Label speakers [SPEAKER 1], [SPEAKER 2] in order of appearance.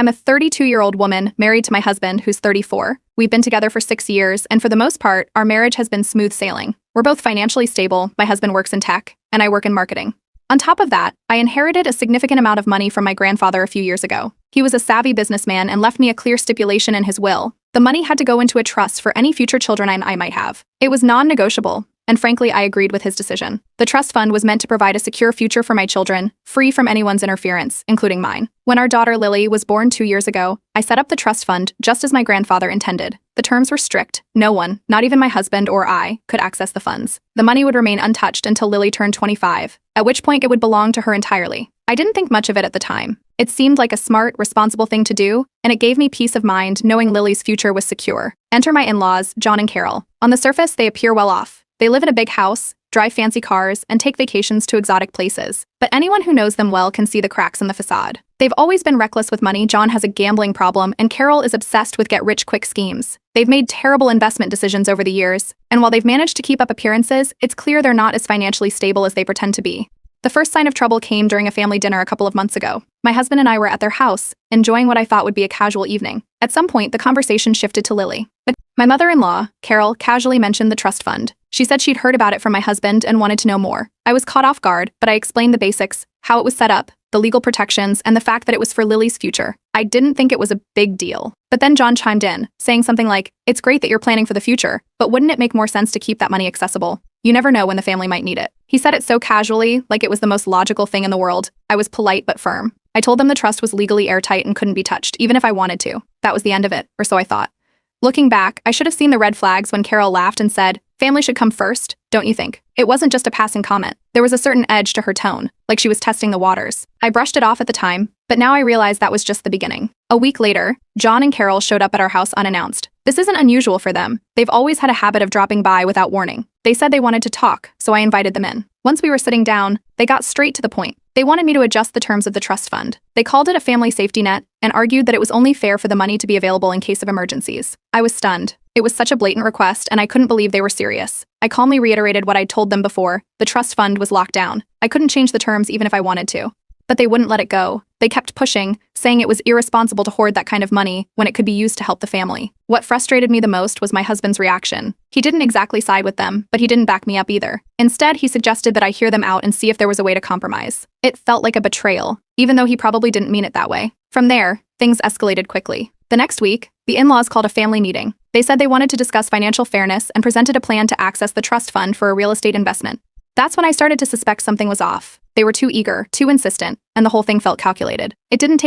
[SPEAKER 1] I'm a 32-year-old woman married to my husband, who's 34. We've been together for 6 years, and for the most part, our marriage has been smooth sailing. We're both financially stable. My husband works in tech, and I work in marketing. On top of that, I inherited a significant amount of money from my grandfather a few years ago. He was a savvy businessman and left me a clear stipulation in his will. The money had to go into a trust for any future children I might have. It was non-negotiable, and frankly, I agreed with his decision. The trust fund was meant to provide a secure future for my children, free from anyone's interference, including mine. When our daughter Lily was born 2 years ago, I set up the trust fund just as my grandfather intended. The terms were strict. No one, not even my husband or I, could access the funds. The money would remain untouched until Lily turned 25, at which point it would belong to her entirely. I didn't think much of it at the time. It seemed like a smart, responsible thing to do, and it gave me peace of mind knowing Lily's future was secure. Enter my in-laws, John and Carol. On the surface, they appear well off. They live in a big house, drive fancy cars, and take vacations to exotic places. But anyone who knows them well can see the cracks in the facade. They've always been reckless with money. John has a gambling problem, and Carol is obsessed with get-rich-quick schemes. They've made terrible investment decisions over the years, and while they've managed to keep up appearances, it's clear they're not as financially stable as they pretend to be. The first sign of trouble came during a family dinner a couple of months ago. My husband and I were at their house, enjoying what I thought would be a casual evening. At some point, the conversation shifted to Lily. My mother-in-law, Carol, casually mentioned the trust fund. She said she'd heard about it from my husband and wanted to know more. I was caught off guard, but I explained the basics, how it was set up, the legal protections, and the fact that it was for Lily's future. I didn't think it was a big deal. But then John chimed in, saying something like, "It's great that you're planning for the future, but wouldn't it make more sense to keep that money accessible? You never know when the family might need it." He said it so casually, like it was the most logical thing in the world. I was polite but firm. I told them the trust was legally airtight and couldn't be touched, even if I wanted to. That was the end of it, or so I thought. Looking back, I should have seen the red flags when Carol laughed and said, "Family should come first, don't you think?" It wasn't just a passing comment. There was a certain edge to her tone, like she was testing the waters. I brushed it off at the time, but now I realize that was just the beginning. A week later, John and Carol showed up at our house unannounced. This isn't unusual for them. They've always had a habit of dropping by without warning. They said they wanted to talk, so I invited them in. Once we were sitting down, they got straight to the point. They wanted me to adjust the terms of the trust fund. They called it a family safety net and argued that it was only fair for the money to be available in case of emergencies. I was stunned. It was such a blatant request, and I couldn't believe they were serious. I calmly reiterated what I'd told them before. The trust fund was locked down. I couldn't change the terms even if I wanted to. But they wouldn't let it go. They kept pushing, saying it was irresponsible to hoard that kind of money when it could be used to help the family. What frustrated me the most was my husband's reaction. He didn't exactly side with them, but he didn't back me up either. Instead, he suggested that I hear them out and see if there was a way to compromise. It felt like a betrayal, even though he probably didn't mean it that way. From there, things escalated quickly. The next week, the in-laws called a family meeting. They said they wanted to discuss financial fairness and presented a plan to access the trust fund for a real estate investment. That's when I started to suspect something was off. They were too eager, too insistent, and the whole thing felt calculated. It didn't take